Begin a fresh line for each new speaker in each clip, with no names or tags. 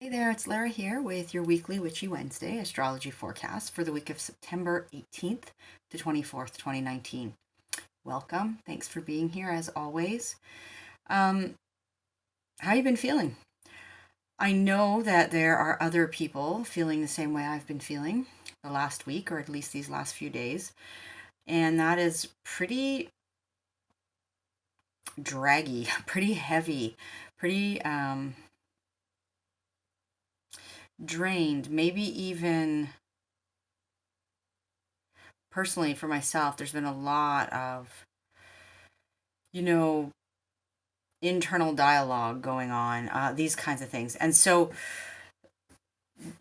Hey there, it's Lara here with your weekly Witchy Wednesday astrology forecast for the week of September 18th to 24th, 2019. Welcome. Thanks for being here as always. Um, how you been feeling? I know that there are other people feeling the same way I've been feeling the last week, or at least these last few days, and that is pretty draggy, pretty heavy, pretty drained, maybe even personally for myself, there's been a lot of, you know, internal dialogue going on, these kinds of things. And so,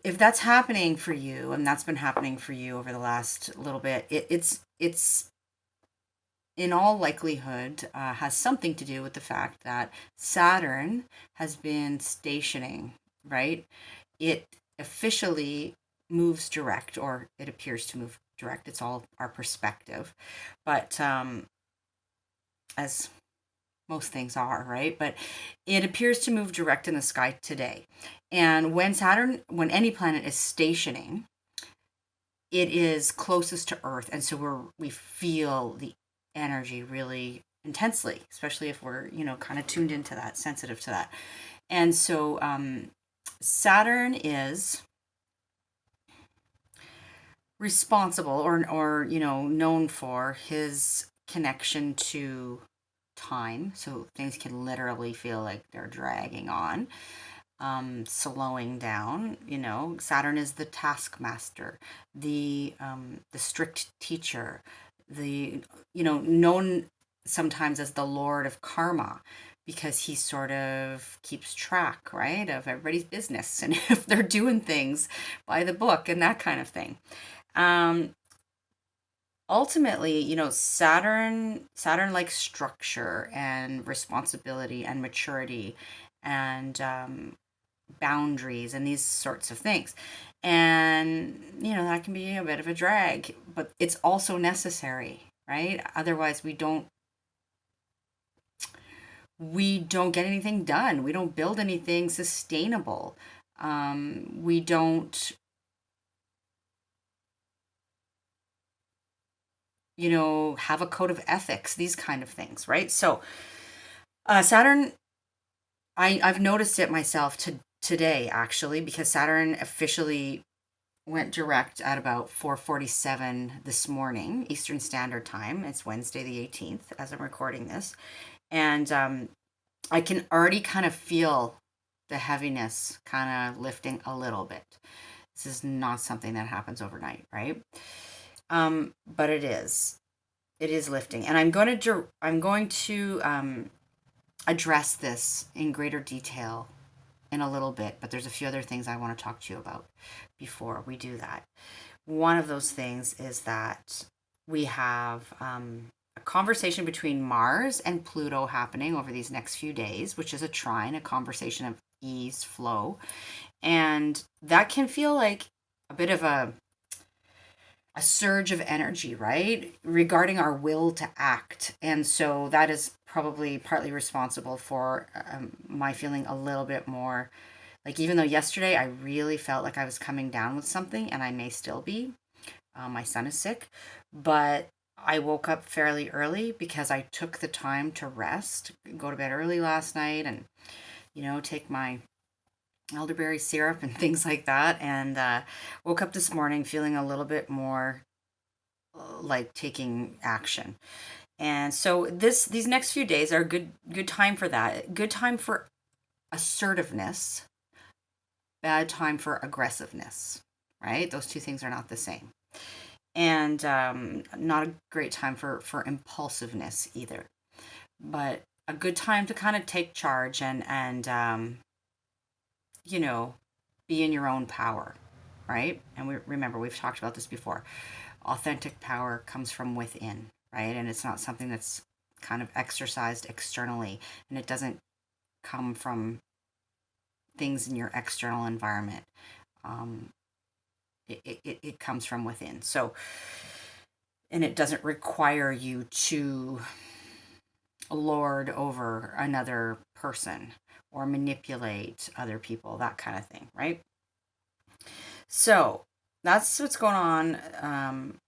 if that's happening for you, and that's been happening for you over the last little bit, it's in all likelihood has something to do with the fact that Saturn has been stationing, right? It officially moves direct, or it appears to move direct. It's all our perspective, but as most things are, right? But it appears to move direct in the sky today. And when any planet is stationing, it is closest to Earth. And so we feel the energy really intensely, especially if we're, kind of tuned into that, sensitive to that. And so Saturn is responsible or known for his connection to time. So things can literally feel like they're dragging on, slowing down. Saturn is the taskmaster, the strict teacher, the known sometimes as the Lord of Karma, because he sort of keeps track, right, of everybody's business and if they're doing things by the book and that kind of thing. Um, Ultimately, Saturn likes structure and responsibility and maturity and boundaries and these sorts of things. And that can be a bit of a drag, but it's also necessary, right? Otherwise we don't get anything done. We don't build anything sustainable. We don't have a code of ethics, these kind of things, right? So, Saturn, I've noticed it myself today actually, because Saturn officially went direct at about 4:47 this morning, Eastern Standard Time. It's Wednesday the 18th as I'm recording this, and I can already kind of feel the heaviness kind of lifting a little bit. This is not something that happens overnight, right? But it is. It is lifting, and I'm going to address this in greater detail in a little bit. But there's a few other things I want to talk to you about before we do that. One of those things is that we have a conversation between Mars and Pluto happening over these next few days, which is a trine, a conversation of ease, flow, and that can feel like a bit of a surge of energy, right? Regarding our will to act. And so that is probably partly responsible for my feeling a little bit more like, even though yesterday I really felt like I was coming down with something, and I may still be. My son is sick, but I woke up fairly early because I took the time to rest, go to bed early last night, and, take my elderberry syrup and things like that. And woke up this morning feeling a little bit more like taking action. And so these next few days are a good time for that. Good time for assertiveness, bad time for aggressiveness, right? Those two things are not the same. And not a great time for impulsiveness either. But a good time to kind of take charge and you know, be in your own power, right? And remember, we've talked about this before. Authentic power comes from within, right? And it's not something that's kind of exercised externally, and it doesn't come from things in your external environment. Um, it comes from within. So, and it doesn't require you to lord over another person or manipulate other people, that kind of thing, right? So that's what's going on.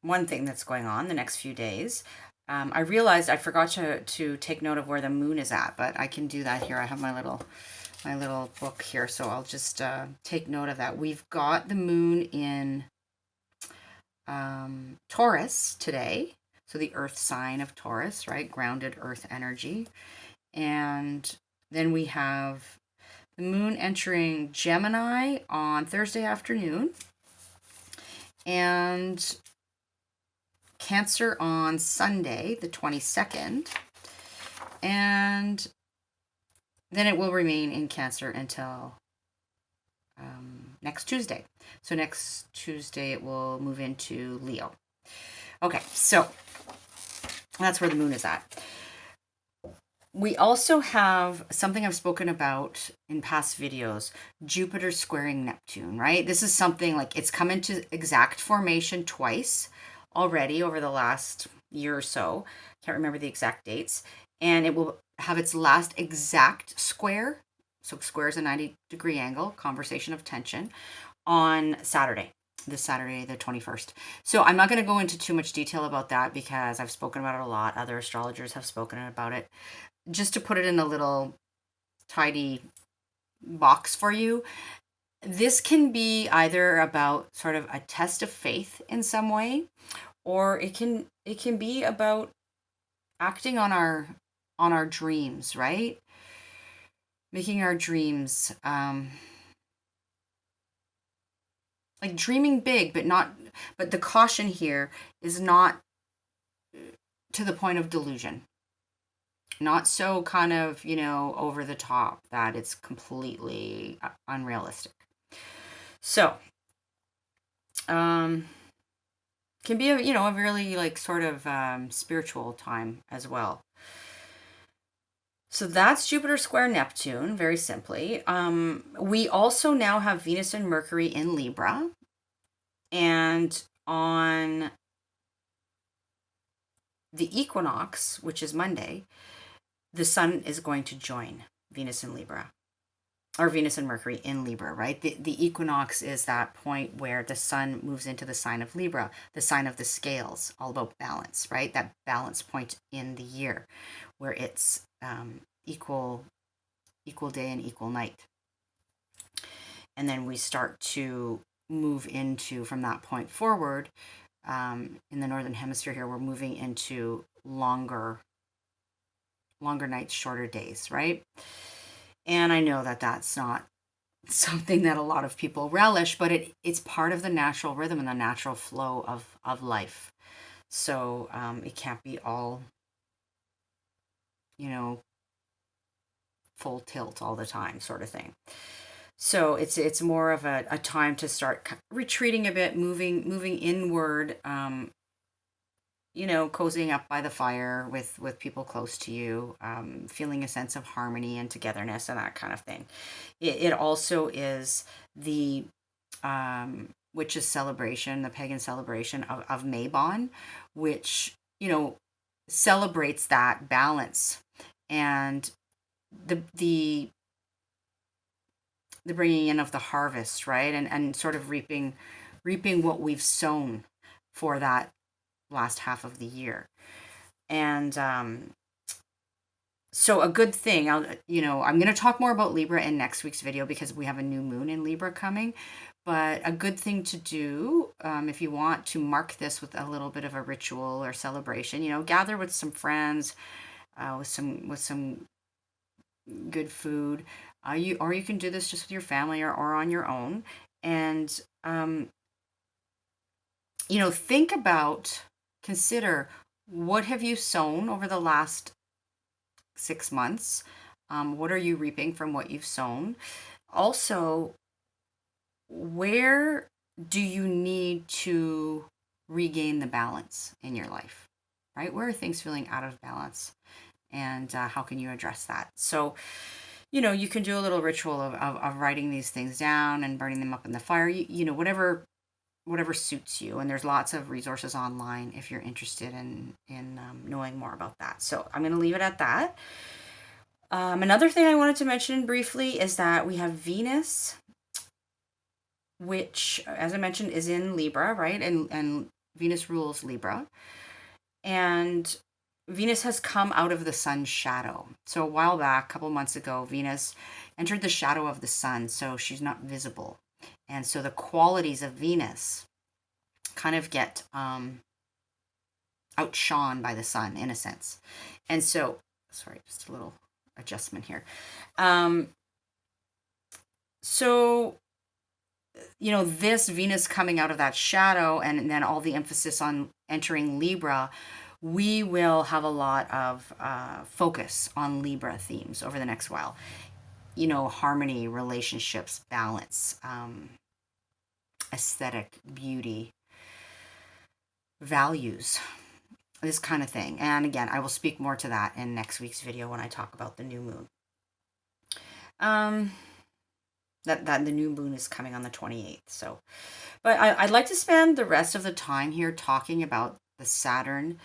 One thing that's going on the next few days. I realized I forgot to take note of where the moon is at, but I can do that here. I have my little book here, so I'll just take note of that. We've got the moon in Taurus today, so the earth sign of Taurus, right? Grounded earth energy. And then we have the moon entering Gemini on Thursday afternoon, and Cancer on Sunday, the 22nd, and then it will remain in Cancer until next Tuesday. So next Tuesday it will move into Leo. Okay, so that's where the moon is at. We also have something I've spoken about in past videos, Jupiter squaring Neptune, right? This is something like it's come into exact formation twice already over the last year or so. Can't remember the exact dates. And it will have its last exact square. So square is a 90-degree angle, conversation of tension, on Saturday. This Saturday, the 21st. So I'm not going to go into too much detail about that because I've spoken about it a lot. Other astrologers have spoken about it. Just to put it in a little tidy box for you, this can be either about sort of a test of faith in some way, or it can be about acting on our dreams, right? Making our dreams like dreaming big, but the caution here is not to the point of delusion. Not so kind of, over the top that it's completely unrealistic. So, can be a really like sort of spiritual time as well. So that's Jupiter square Neptune, very simply. We also now have Venus and Mercury in Libra. And on the equinox, which is Monday, the sun is going to join Venus and Libra, or Venus and Mercury in Libra, right? The equinox is that point where the sun moves into the sign of Libra, the sign of the scales, all about balance, right? That balance point in the year where it's equal day and equal night. And then we start to move into, from that point forward, in the northern hemisphere here, we're moving into longer nights, shorter days, right? And I know that that's not something that a lot of people relish, but it's part of the natural rhythm and the natural flow of life. So it can't be all, full tilt all the time, sort of thing. So it's more of a time to start retreating a bit, moving inward, cozying up by the fire with people close to you, feeling a sense of harmony and togetherness and that kind of thing. It also is the witches' celebration, the pagan celebration of Mabon, which, celebrates that balance and the bringing in of the harvest, right? And sort of reaping what we've sown for that last half of the year. And so a good thing, I'm going to talk more about Libra in next week's video because we have a new moon in Libra coming. But a good thing to do, if you want to mark this with a little bit of a ritual or celebration, gather with some friends, with some good food. You can do this just with your family or on your own. And, think about, consider, what have you sown over the last 6 months? What are you reaping from what you've sown? Also, where do you need to regain the balance in your life, right? Where are things feeling out of balance? And how can you address that? So, you can do a little ritual of writing these things down and burning them up in the fire, whatever suits you. And there's lots of resources online if you're interested in knowing more about that. So I'm going to leave it at that. Another thing I wanted to mention briefly is that we have Venus, which, as I mentioned, is in Libra, right? And Venus rules Libra. And Venus has come out of the sun's shadow. So a while back, a couple months ago, Venus entered the shadow of the sun, so she's not visible. And so the qualities of Venus kind of get outshone by the sun, in a sense. And so, sorry, just a little adjustment here. So, you know, this Venus coming out of that shadow and then all the emphasis on entering Libra, we will have a lot of focus on Libra themes over the next while. You know, harmony, relationships, balance, aesthetic, beauty, values, this kind of thing. And again, I will speak more to that in next week's video when I talk about the new moon. That the new moon is coming on the 28th. So, but I'd like to spend the rest of the time here talking about the Saturn,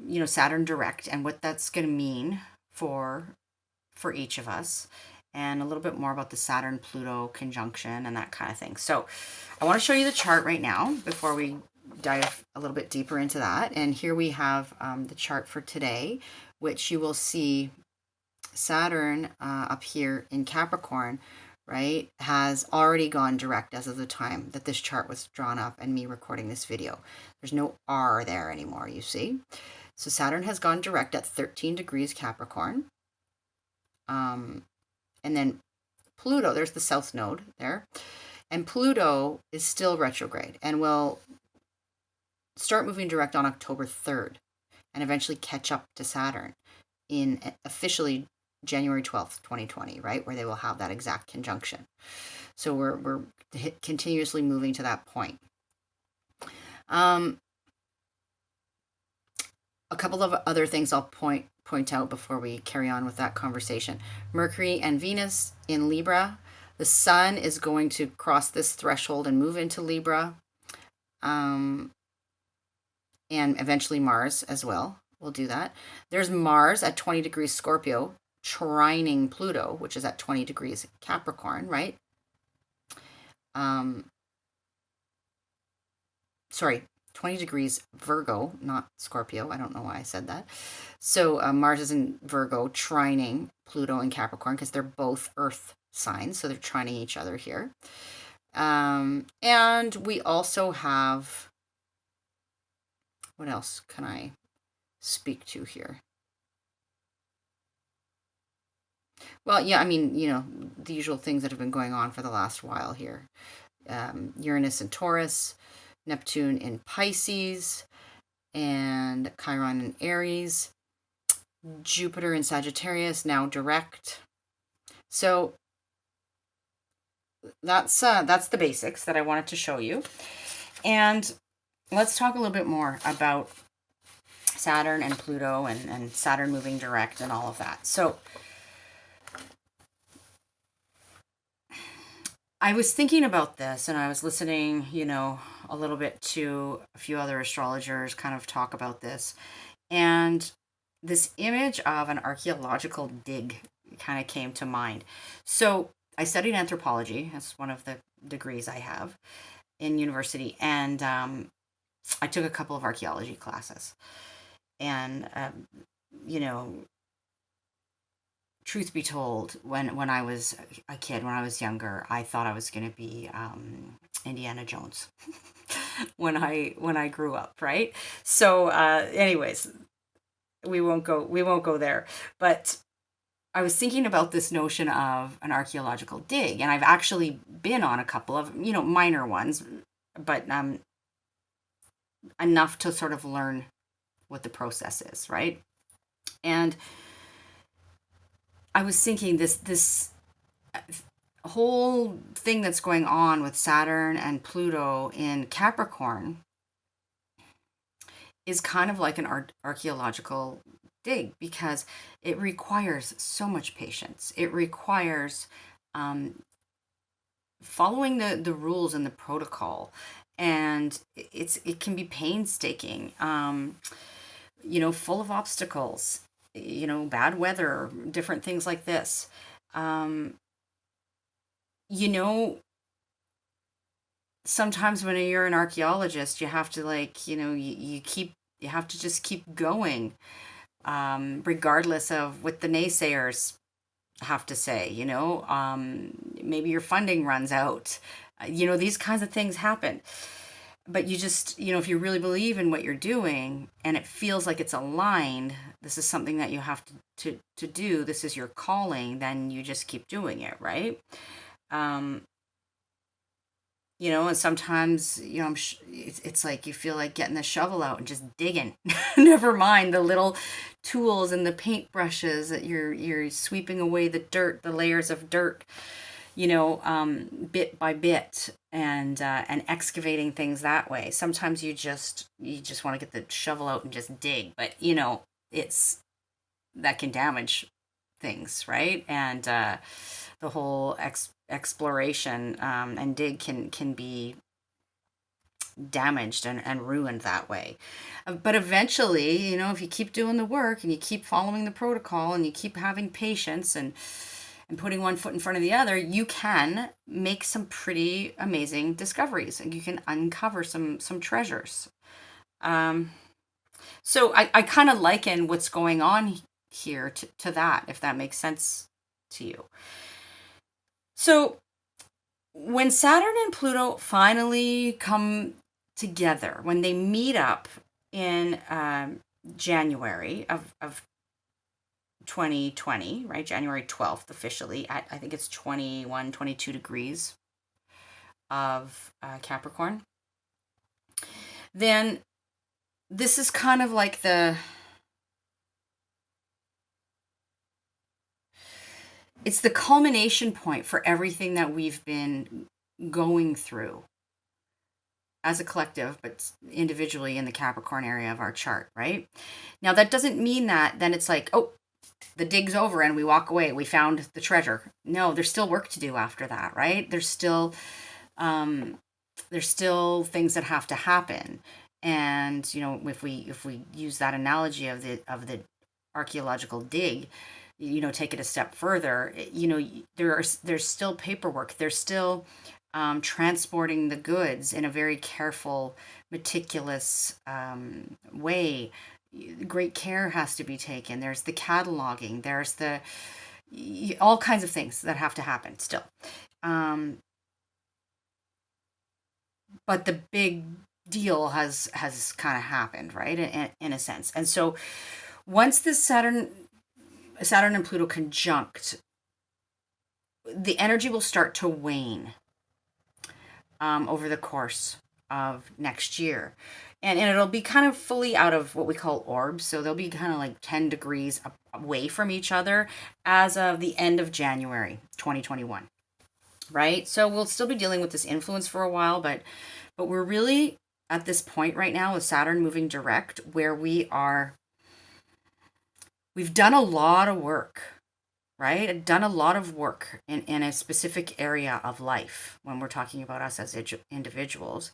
you know, Saturn direct and what that's going to mean for each of us, and a little bit more about the Saturn Pluto conjunction and that kind of thing. So I want to show you the chart right now before we dive a little bit deeper into that. And here we have the chart for today, which you will see Saturn up here in Capricorn, right, has already gone direct as of the time that this chart was drawn up and me recording this video. There's no R there anymore, you see. So Saturn has gone direct at 13 degrees Capricorn. And then Pluto, there's the south node there. And Pluto is still retrograde and will start moving direct on October 3rd and eventually catch up to Saturn in officially January 12th, 2020, right? Where they will have that exact conjunction. So we're continuously moving to that point. A couple of other things I'll point out before we carry on with that conversation. Mercury and Venus in Libra. The sun is going to cross this threshold and move into Libra. And eventually Mars as well will do that. There's Mars at 20 degrees Scorpio, trining Pluto, which is at 20 degrees Capricorn, right? Sorry, 20 degrees Virgo, not Scorpio. I don't know why I said that. So Mars is in Virgo, trining Pluto and Capricorn because they're both Earth signs. So they're trining each other here. And we also have, what else can I speak to here? Well, yeah, I mean, you know, the usual things that have been going on for the last while here. Uranus in Taurus, Neptune in Pisces, and Chiron in Aries, Jupiter in Sagittarius, now direct. So that's the basics that I wanted to show you. And let's talk a little bit more about Saturn and Pluto and Saturn moving direct and all of that. So I was thinking about this and I was listening, you know, a little bit to a few other astrologers kind of talk about this. And this image of an archaeological dig kind of came to mind. So I studied anthropology. That's one of the degrees I have in university. And I took a couple of archaeology classes. And, you know, truth be told, when I was a kid, when I was younger, I thought I was going to be Indiana Jones when I grew up, right? So, anyways, we won't go there. But I was thinking about this notion of an archaeological dig, and I've actually been on a couple of, you know, minor ones, but enough to sort of learn what the process is, right? And I was thinking this whole thing that's going on with Saturn and Pluto in Capricorn is kind of like an archaeological dig because it requires so much patience. It requires following the rules and the protocol, and it can be painstaking, you know, full of obstacles. bad weather, different things like this. Um, you know, Sometimes when you're an archaeologist, you have to you have to just keep going, regardless of what the naysayers have to say. Maybe your funding runs out. These kinds of things happen. But you just, if you really believe in what you're doing and it feels like it's aligned, this is something that you have to do, this is your calling, then you just keep doing it, right? Um, and sometimes, it's like you feel like getting the shovel out and just digging. Never mind the little tools and the paintbrushes that you're sweeping away the dirt, the layers of dirt, bit by bit, and excavating things that way. Sometimes you just want to get the shovel out and just dig, but it's that can damage things, right? And the whole exploration and dig can be damaged and ruined that way. But eventually, if you keep doing the work and you keep following the protocol and you keep having patience and putting one foot in front of the other, you can make some pretty amazing discoveries and you can uncover some treasures. So I kind of liken what's going on here to that, if that makes sense to you. So when Saturn and Pluto finally come together, when they meet up in January of 2020, right? January 12th officially at, I think it's 21, 22 degrees of Capricorn, then this is kind of like it's the culmination point for everything that we've been going through as a collective, but individually in the Capricorn area of our chart, right? Now, that doesn't mean that then it's like, oh, the dig's over and we walk away. We found the treasure. No, there's still work to do after that, right? There's still things that have to happen. And if we use that analogy of the archaeological dig, take it a step further, there's still paperwork. There's still transporting the goods in a very careful, meticulous way. Great care has to be taken. There's the cataloging. There's the all kinds of things that have to happen still. But the big deal has kind of happened, right? In a sense. And so once this Saturn and Pluto conjunct, the energy will start to wane over the course of next year. And it'll be kind of fully out of what we call orbs. So they'll be kind of like 10 degrees away from each other as of the end of January 2021. Right? So we'll still be dealing with this influence for a while, but we're really at this point right now with Saturn moving direct where we've done a lot of work, right? Done a lot of work in a specific area of life when we're talking about us as individuals.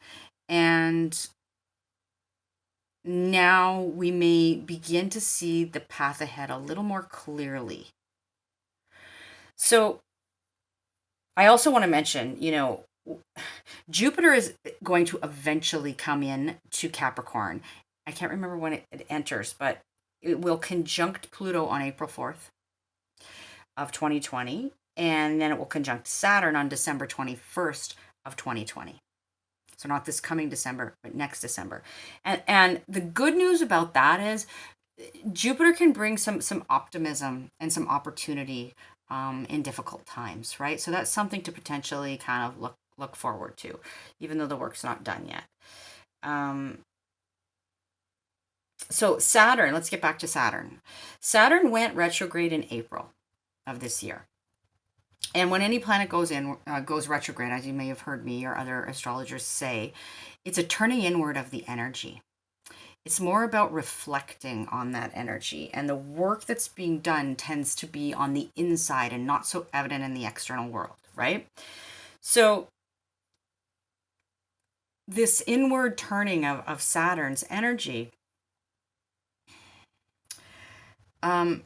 And now we may begin to see the path ahead a little more clearly. So I also want to mention, Jupiter is going to eventually come in to Capricorn. I can't remember when it enters, but it will conjunct Pluto on April 4th of 2020, and then it will conjunct Saturn on December 21st of 2020. So not this coming December, but next December. And the good news about that is Jupiter can bring some optimism and some opportunity in difficult times, right? So that's something to potentially kind of look forward to, even though the work's not done yet. So Saturn, let's get back to Saturn. Saturn went retrograde in April of this year. And when any planet goes retrograde, as you may have heard me or other astrologers say, it's a turning inward of the energy. It's more about reflecting on that energy, and the work that's being done tends to be on the inside and not so evident in the external world, right? So this inward turning of Saturn's energy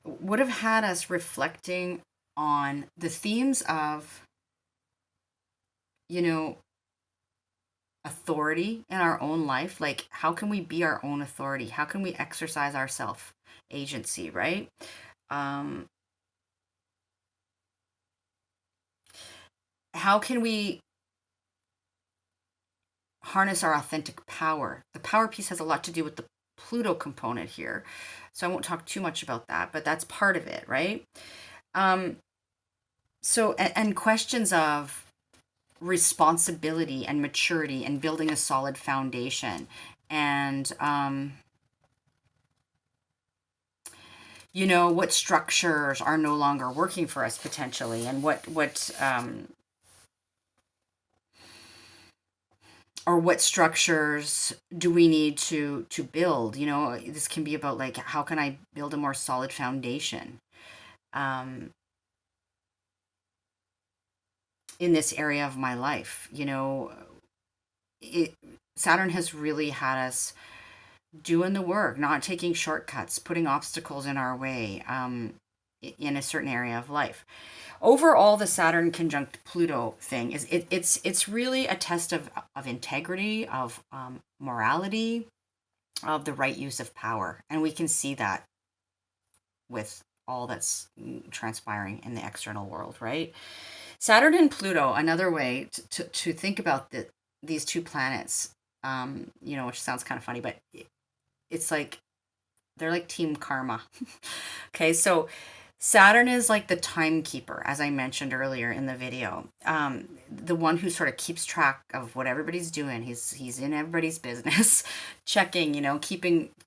would have had us reflecting on the themes of, you know, authority in our own life. Like, how can we be our own authority? How can we exercise our self agency, right? Um, how can we harness our authentic power? The power piece has a lot to do with the Pluto component here. So I won't talk too much about that, but that's part of it, right? Um, and questions of responsibility and maturity and building a solid foundation, and what structures are no longer working for us potentially, and what structures do we need to build. This can be about, like, how can I build a more solid foundation um, in this area of my life. Saturn has really had us doing the work, not taking shortcuts, putting obstacles in our way, in a certain area of life. Overall, the Saturn conjunct Pluto thing it's really a test of integrity, of morality, of the right use of power, and we can see that with all that's transpiring in the external world, right? Saturn and Pluto, another way to think about these two planets, which sounds kind of funny, but it's like they're like team karma. Okay, so Saturn is like the timekeeper, as I mentioned earlier in the video. The one who sort of keeps track of what everybody's doing. He's in everybody's business, checking,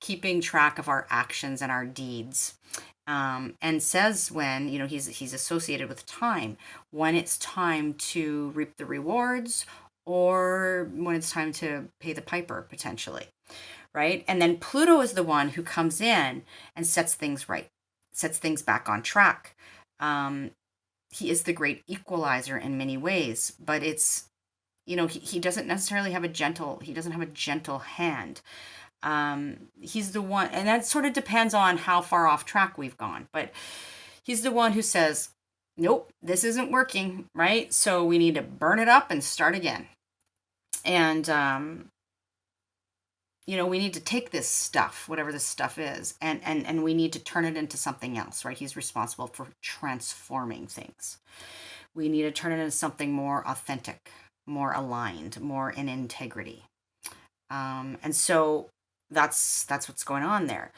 keeping track of our actions and our deeds. And says when, he's associated with time, when it's time to reap the rewards or when it's time to pay the piper, potentially. Right? And then Pluto is the one who comes in and sets things right, sets things back on track. He is the great equalizer in many ways, but it's, he doesn't necessarily have he doesn't have a gentle hand. He's the one, and that sort of depends on how far off track we've gone, but he's the one who says, nope, this isn't working, right? So we need to burn it up and start again. And, we need to take this stuff, whatever this stuff is, and we need to turn it into something else, right? He's responsible for transforming things. We need to turn it into something more authentic, more aligned, more in integrity. And so that's what's going on there.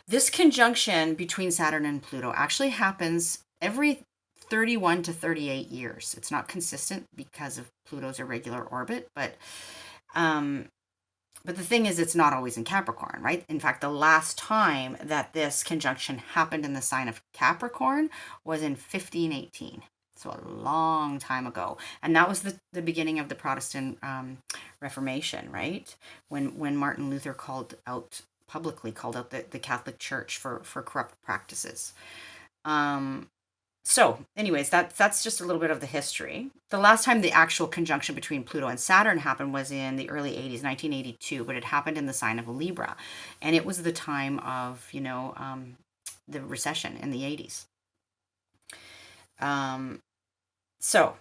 This conjunction between Saturn and Pluto actually happens every 31 to 38 years. It's not consistent because of Pluto's irregular orbit, but the thing is, it's not always in Capricorn, right? In fact, the last time that this conjunction happened in the sign of Capricorn was in 1518. So a long time ago. And that was the beginning of the Protestant Reformation, right? When Martin Luther publicly called out the Catholic Church for corrupt practices. So anyways, that's just a little bit of the history. The last time the actual conjunction between Pluto and Saturn happened was in the early 80s, 1982, but it happened in the sign of Libra. And it was the time of, the recession in the 80s. So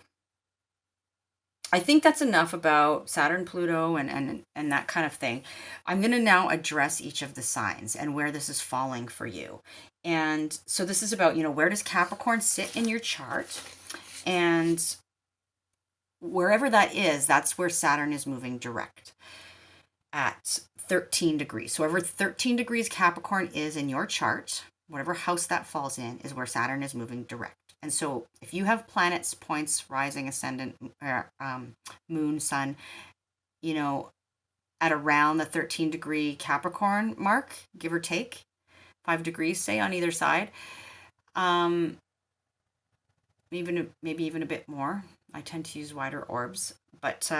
I think that's enough about Saturn, Pluto, and that kind of thing. I'm going to now address each of the signs and where this is falling for you. And so this is about, where does Capricorn sit in your chart? And wherever that is, that's where Saturn is moving direct at 13 degrees. So wherever 13 degrees Capricorn is in your chart, whatever house that falls in is where Saturn is moving direct. And so if you have planets, points, rising, ascendant, moon, sun, at around the 13 degree Capricorn mark, give or take 5 degrees, say, on either side, maybe even a bit more. I tend to use wider orbs, but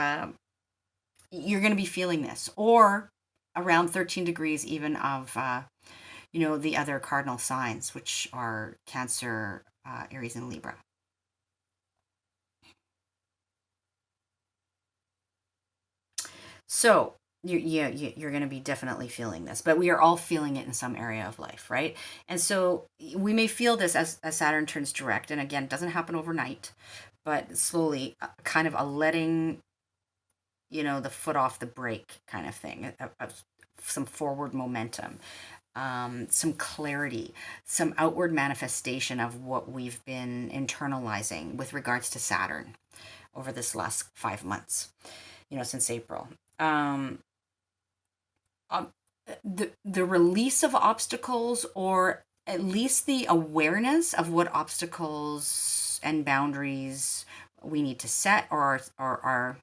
you're going to be feeling this, or around 13 degrees even of the other cardinal signs, which are Cancer, Aries, and Libra. So you're going to be definitely feeling this, but we are all feeling it in some area of life, right? And so we may feel this as Saturn turns direct, and again, it doesn't happen overnight, but slowly, kind of a letting, the foot off the brake kind of thing, some forward momentum, some clarity, some outward manifestation of what we've been internalizing with regards to Saturn over this last 5 months, since April. Um, um, the release of obstacles, or at least the awareness of what obstacles and boundaries we need to set, or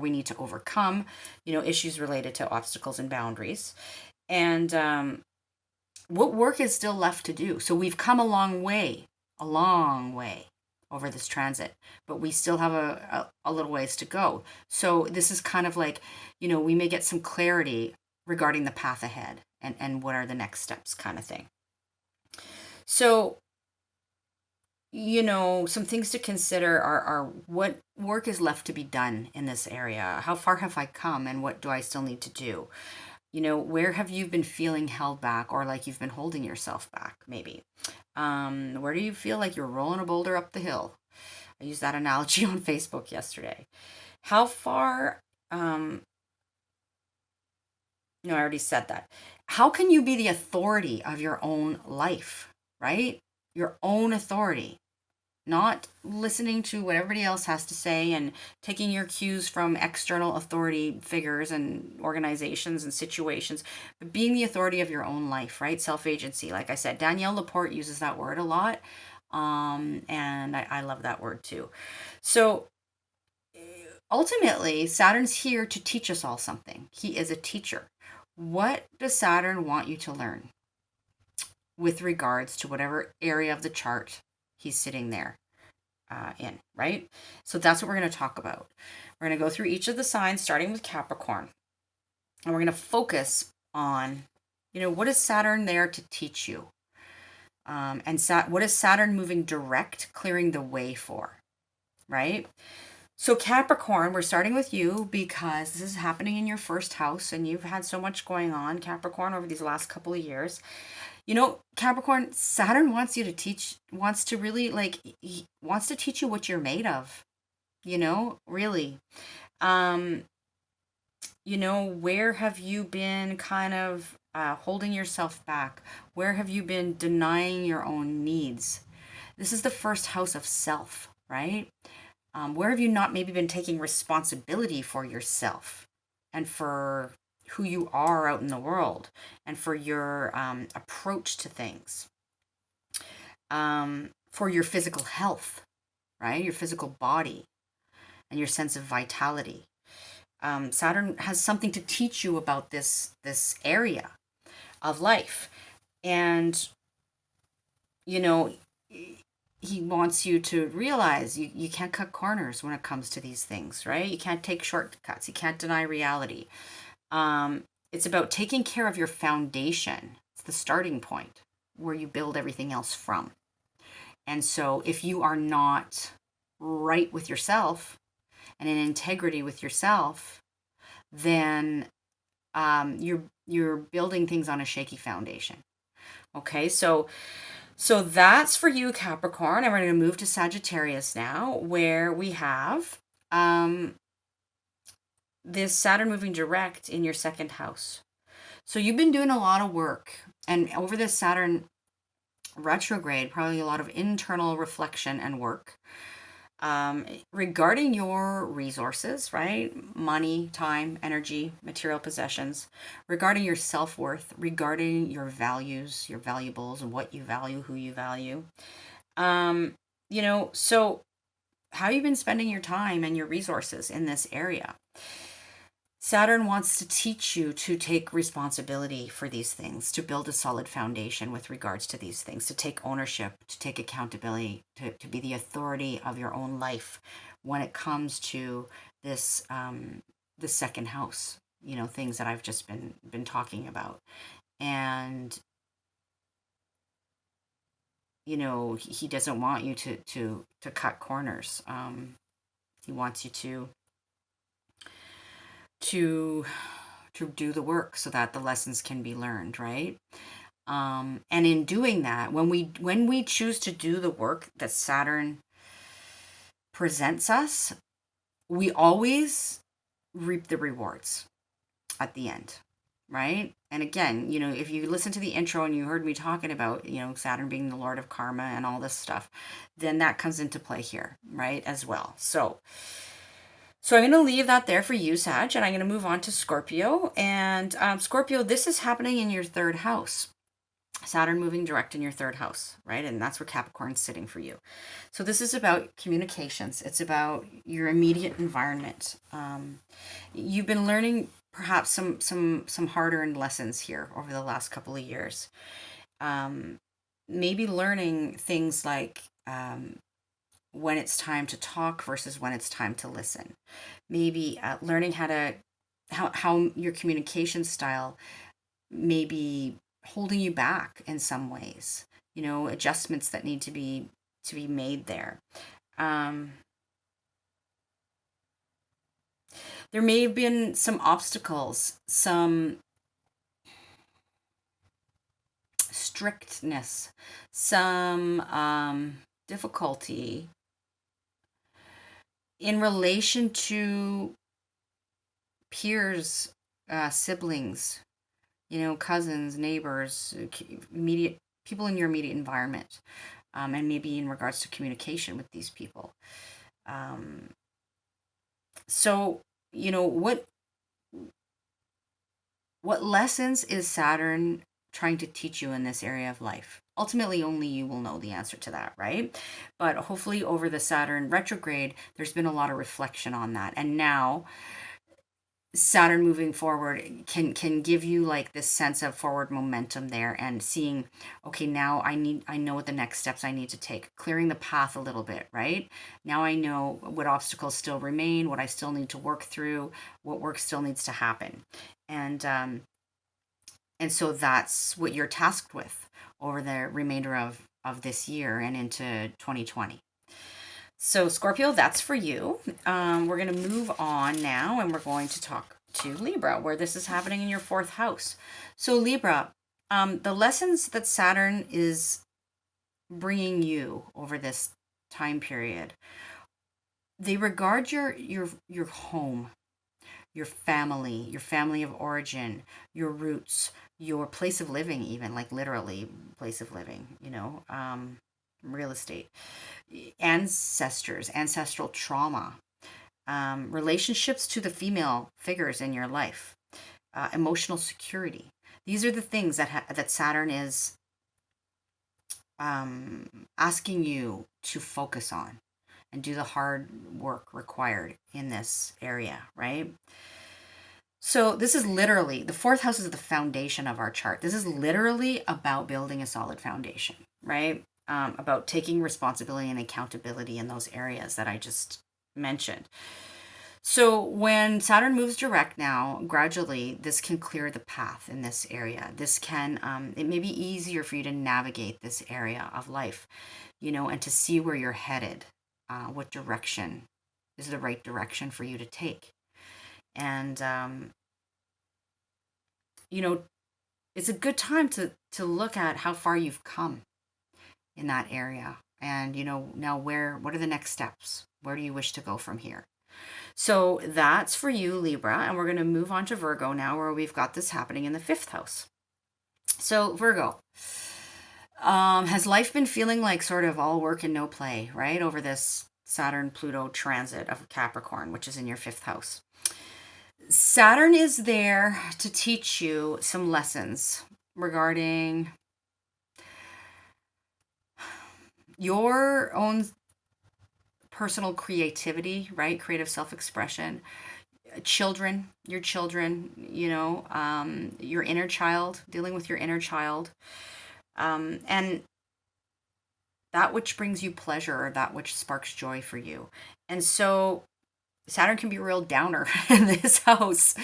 we need to overcome, issues related to obstacles and boundaries. And what work is still left to do? So we've come a long way over this transit, but we still have a little ways to go. So this is kind of like, we may get some clarity regarding the path ahead, and what are the next steps kind of thing. So, some things to consider are what work is left to be done in this area. How far have I come, and what do I still need to do? Where have you been feeling held back, or like you've been holding yourself back, maybe? Where do you feel like you're rolling a boulder up the hill? I used that analogy on Facebook yesterday. How far, no, I already said that. How can you be the authority of your own life, right? Your own authority, not listening to what everybody else has to say and taking your cues from external authority figures and organizations and situations, but being the authority of your own life, right? Self-agency. Like I said, Danielle Laporte uses that word a lot. And I love that word too. So ultimately, Saturn's here to teach us all something. He is a teacher. What does Saturn want you to learn with regards to whatever area of the chart he's sitting there in, right? So that's what we're going to talk about. We're going to go through each of the signs, starting with Capricorn. And we're going to focus on, what is Saturn there to teach you? And what is Saturn moving direct, clearing the way for, right? So Capricorn, we're starting with you because this is happening in your first house, and you've had so much going on, Capricorn, over these last couple of years. Capricorn, Saturn wants to really, he wants to teach you what you're made of, really. Where have you been kind of holding yourself back? Where have you been denying your own needs? This is the first house of self, right? Where have you not maybe been taking responsibility for yourself and for who you are out in the world, and for your approach to things, for your physical health, right? Your physical body and your sense of vitality. Saturn has something to teach you about this area of life. And, he wants you to realize you can't cut corners when it comes to these things, right? You can't take shortcuts. You can't deny reality. It's about taking care of your foundation. It's the starting point where you build everything else from. And so if you are not right with yourself and in integrity with yourself, then you're building things on a shaky foundation. Okay, so that's for you, Capricorn. And we're going to move to Sagittarius now, where we have this Saturn moving direct in your second house. So you've been doing a lot of work, and over this Saturn retrograde, probably a lot of internal reflection and work regarding your resources, right? Money, time, energy, material possessions, regarding your self-worth, regarding your values, your valuables, and what you value, who you value. So how you've been spending your time and your resources in this area. Saturn wants to teach you to take responsibility for these things, to build a solid foundation with regards to these things, to take ownership, to take accountability, to be the authority of your own life when it comes to this, the second house, things that I've just been talking about. And, he doesn't want you to cut corners. He wants you to to do the work so that the lessons can be learned, right? And in doing that, when we choose to do the work that Saturn presents us, we always reap the rewards at the end, right? And again, if you listen to the intro and you heard me talking about, Saturn being the Lord of Karma and all this stuff, then that comes into play here, right, as well. So I'm going to leave that there for you, Sag, and I'm going to move on to Scorpio. And Scorpio, this is happening in your third house. Saturn moving direct in your third house, right? And that's where Capricorn's sitting for you. So this is about communications. It's about your immediate environment. You've been learning perhaps some hard-earned lessons here over the last couple of years. Maybe learning things like when it's time to talk versus when it's time to listen. Maybe learning how your communication style may be holding you back in some ways. Adjustments that need to be made there. There may have been some obstacles, some strictness, some difficulty in relation to peers, siblings, cousins, neighbors, immediate people in your immediate environment, and maybe in regards to communication with these people. So, what lessons is Saturn trying to teach you in this area of life? Ultimately, only you will know the answer to that, right? But hopefully over the Saturn retrograde, there's been a lot of reflection on that. And now Saturn moving forward can give you like this sense of forward momentum there, and seeing, okay, now I know what the next steps I need to take, clearing the path a little bit, right? Now I know what obstacles still remain, what I still need to work through, what work still needs to happen. And so that's what you're tasked with over the remainder of this year and into 2020. So Scorpio, that's for you. We're going to move on now, and we're going to talk to Libra, where this is happening in your fourth house. So Libra, the lessons that Saturn is bringing you over this time period, they regard your home, your family of origin, your roots, your place of living, even like literally place of living, real estate, ancestors, ancestral trauma, relationships to the female figures in your life, emotional security. These are the things that Saturn is asking you to focus on and do the hard work required in this area, right? So this is literally, the fourth house is the foundation of our chart. This is literally about building a solid foundation, right? About taking responsibility and accountability in those areas that I just mentioned. So when Saturn moves direct now, gradually, this can clear the path in this area. This can, it may be easier for you to navigate this area of life, and to see where you're headed, what direction is the right direction for you to take. And, it's a good time to look at how far you've come in that area. And, now what are the next steps? Where do you wish to go from here? So that's for you, Libra. And we're going to move on to Virgo now, where we've got this happening in the fifth house. So Virgo, has life been feeling like sort of all work and no play, right? Over this Saturn-Pluto transit of Capricorn, which is in your fifth house. Saturn is there to teach you some lessons regarding your own personal creativity, right? Creative self-expression. Your children, your inner child, dealing with your inner child. And that which brings you pleasure, or that which sparks joy for you. And so Saturn can be a real downer in this house.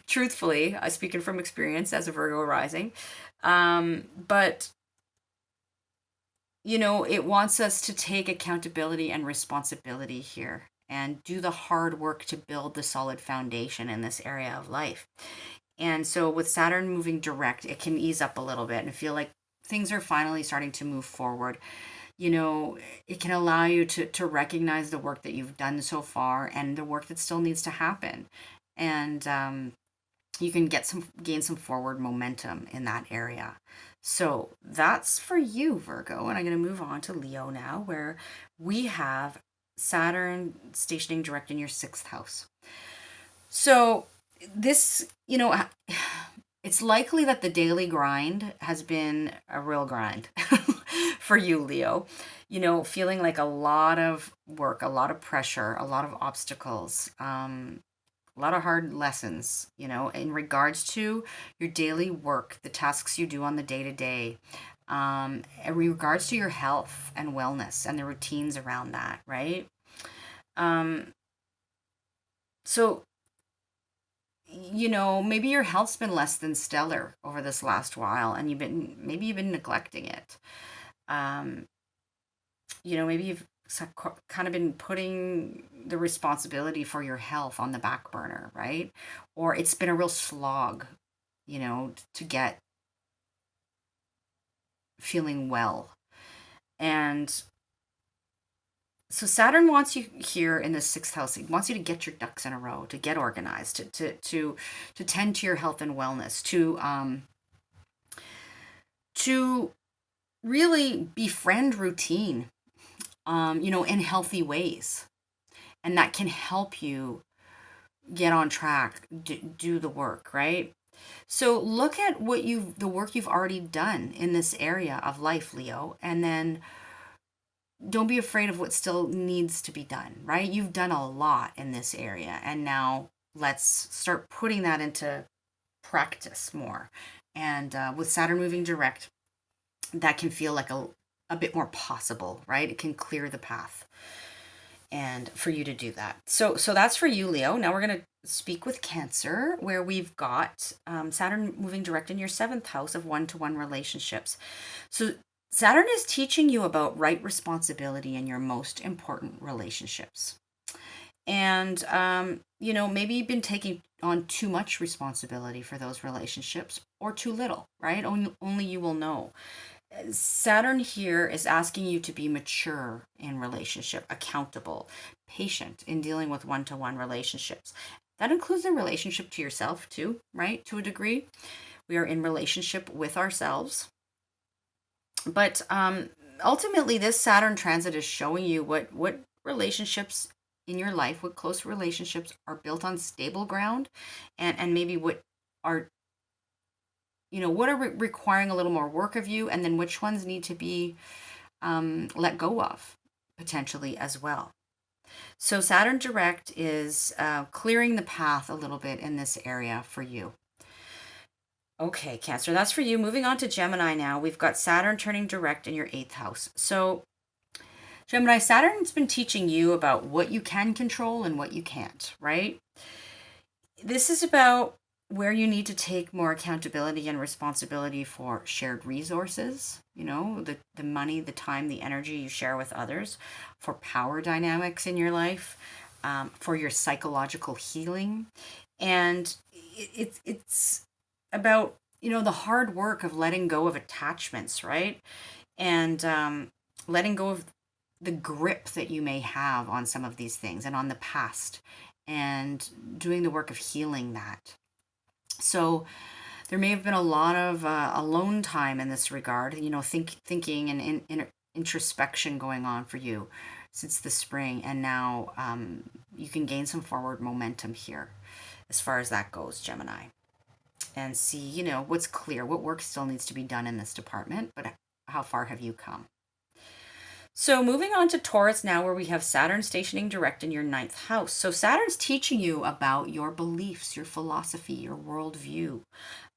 Truthfully, speaking from experience as a Virgo rising. But, it wants us to take accountability and responsibility here. and do the hard work to build the solid foundation in this area of life. And so with Saturn moving direct, it can ease up a little bit and feel like things are finally starting to move forward. You know, it can allow you to recognize the work that you've done so far and the work that still needs to happen. And you can gain some forward momentum in that area. So that's for you, Virgo. And I'm going to move on to Leo now, where we have Saturn stationing direct in your 6th house. So this, it's likely that the daily grind has been a real grind for you, Leo. Feeling like a lot of work, a lot of pressure, a lot of obstacles, a lot of hard lessons, in regards to your daily work, the tasks you do on the day to day, in regards to your health and wellness and the routines around that, right? So, maybe your health's been less than stellar over this last while, and maybe you've been neglecting it. Um, maybe you've kind of been putting the responsibility for your health on the back burner, right? Or it's been a real slog, to get feeling well. And so Saturn wants you here in the 6th house. It wants you to get your ducks in a row, to get organized, to tend to your health and wellness, to really befriend routine, in healthy ways. And that can help you get on track, do the work, right? So look at the work you've already done in this area of life, Leo, and then don't be afraid of what still needs to be done, right? You've done a lot in this area, and now let's start putting that into practice more. And with Saturn moving direct, that can feel like a bit more possible, right? It can clear the path and for you to do that. So that's for you, Leo. Now we're going to speak with Cancer, where we've got Saturn moving direct in your 7th house of one-to-one relationships. So Saturn is teaching you about right responsibility in your most important relationships. And, maybe you've been taking on too much responsibility for those relationships or too little, right? Only you will know. Saturn here is asking you to be mature in relationship, accountable, patient in dealing with one-to-one relationships. That includes the relationship to yourself too, right? To a degree, we are in relationship with ourselves. But ultimately, this Saturn transit is showing you what relationships in your life, what close relationships are built on stable ground, and maybe what are what are requiring a little more work of you, and then which ones need to be let go of potentially as well. So Saturn direct is clearing the path a little bit in this area for you. Okay, Cancer, that's for you. Moving on to Gemini now. We've got Saturn turning direct in your 8th house. So Gemini, Saturn's been teaching you about what you can control and what you can't, right? This is about where you need to take more accountability and responsibility for shared resources, the money, the time, the energy you share with others, for power dynamics in your life, for your psychological healing. And it's about, the hard work of letting go of attachments, right? And letting go of the grip that you may have on some of these things and on the past, and doing the work of healing that. So there may have been a lot of alone time in this regard, thinking and introspection going on for you since the spring. And now you can gain some forward momentum here as far as that goes, Gemini. And see, what's clear, what work still needs to be done in this department, but how far have you come? So moving on to Taurus now, where we have Saturn stationing direct in your 9th house. So Saturn's teaching you about your beliefs, your philosophy, your worldview.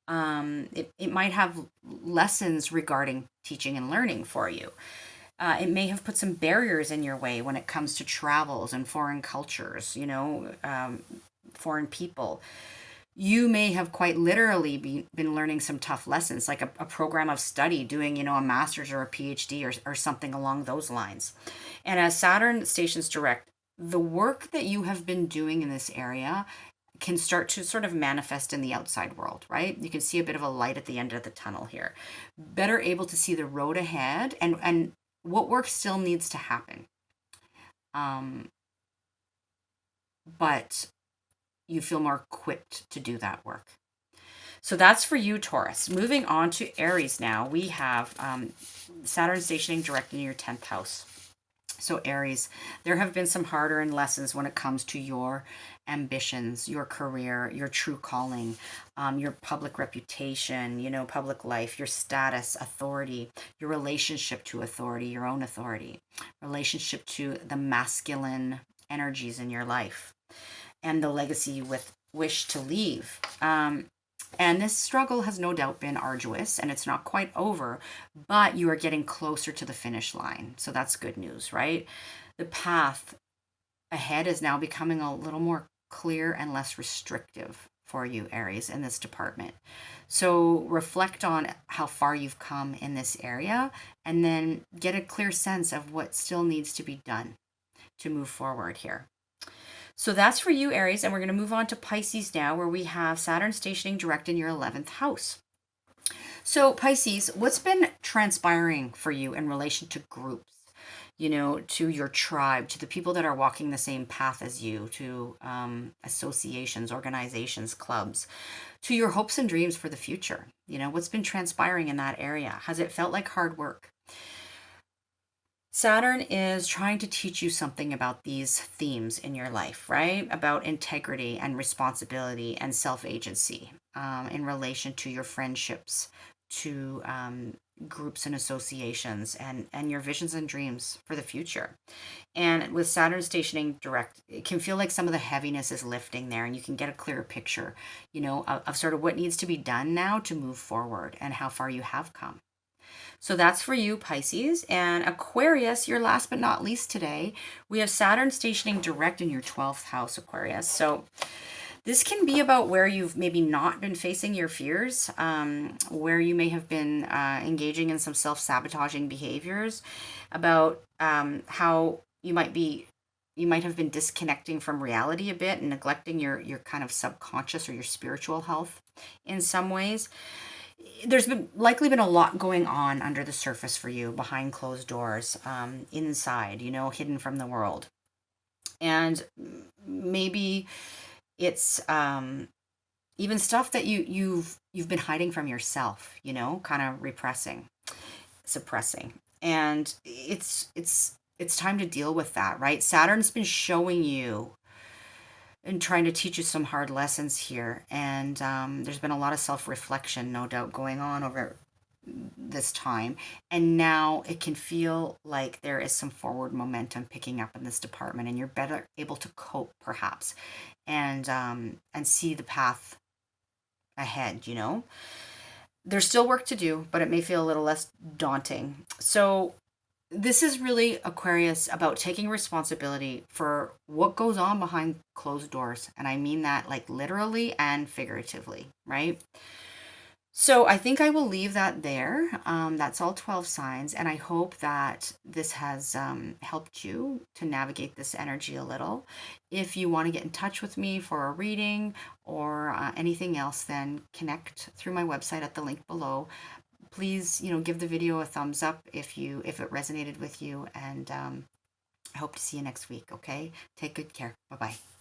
It might have lessons regarding teaching and learning for you. It may have put some barriers in your way when it comes to travels and foreign cultures, foreign people. You may have quite literally been learning some tough lessons, like a program of study, doing, a master's or a PhD or something along those lines. And as Saturn stations direct, the work that you have been doing in this area can start to sort of manifest in the outside world, right? You can see a bit of a light at the end of the tunnel here. Better able to see the road ahead and what work still needs to happen. But you feel more equipped to do that work. So that's for you, Taurus. Moving on to Aries now, we have Saturn stationing direct in your 10th house. So Aries, there have been some hard-earned lessons when it comes to your ambitions, your career, your true calling, your public reputation, public life, your status, authority, your relationship to authority, your own authority, relationship to the masculine energies in your life, and the legacy you wish to leave. And this struggle has no doubt been arduous and it's not quite over, but you are getting closer to the finish line. So that's good news, right? The path ahead is now becoming a little more clear and less restrictive for you, Aries, in this department. So reflect on how far you've come in this area and then get a clear sense of what still needs to be done to move forward here. So that's for you, Aries, and we're going to move on to Pisces now, where we have Saturn stationing direct in your 11th house. So Pisces, what's been transpiring for you in relation to groups, to your tribe, to the people that are walking the same path as you, to associations, organizations, clubs, to your hopes and dreams for the future? What's been transpiring in that area? Has it felt like hard work? Saturn is trying to teach you something about these themes in your life, right? About integrity and responsibility and self-agency in relation to your friendships, to groups and associations, and your visions and dreams for the future. And with Saturn stationing direct, it can feel like some of the heaviness is lifting there, and you can get a clearer picture, of sort of what needs to be done now to move forward and how far you have come. So that's for you, Pisces. And Aquarius, your last but not least today, we have Saturn stationing direct in your 12th house, Aquarius. So this can be about where you've maybe not been facing your fears, where you may have been engaging in some self-sabotaging behaviors, about how you might have been disconnecting from reality a bit and neglecting your kind of subconscious or your spiritual health in some ways. There's likely been a lot going on under the surface for you, behind closed doors, inside, hidden from the world. And maybe it's even stuff that you've been hiding from yourself, kind of repressing, suppressing. And it's time to deal with that, right? Saturn's been showing you and trying to teach you some hard lessons here. And there's been a lot of self-reflection, no doubt, going on over this time. And now it can feel like there is some forward momentum picking up in this department, and you're better able to cope, perhaps, and see the path ahead. There's still work to do, but it may feel a little less daunting. So this is really, Aquarius, about taking responsibility for what goes on behind closed doors. And I mean that like literally and figuratively, right? So I think I will leave that there. That's all 12 signs. And I hope that this has helped you to navigate this energy a little. If you want to get in touch with me for a reading or anything else, then connect through my website at the link below. Please, give the video a thumbs up if it resonated with you, and I hope to see you next week. Okay, take good care. Bye bye.